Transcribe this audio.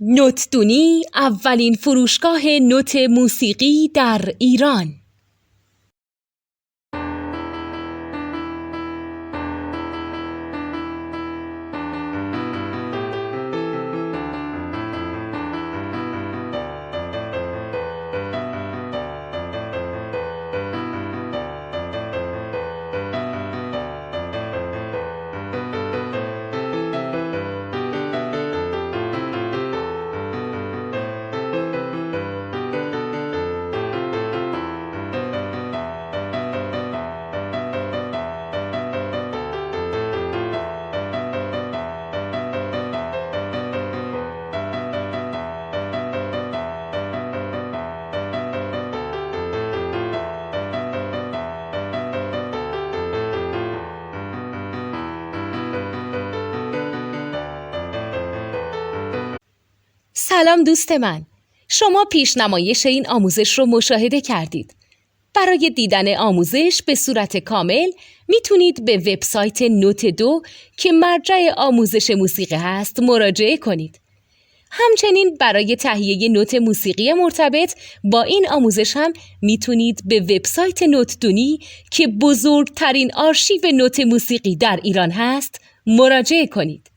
نوتدونی اولین فروشگاه نوت موسیقی در ایران. سلام دوست من، شما پیشنمایش این آموزش رو مشاهده کردید. برای دیدن آموزش به صورت کامل میتونید به وبسایت نوت 2 که مرجع آموزش موسیقی هست مراجعه کنید. همچنین برای تهیه نوت موسیقی مرتبط با این آموزش هم میتونید به وبسایت نوتدونی که بزرگترین آرشیو نوت موسیقی در ایران هست مراجعه کنید.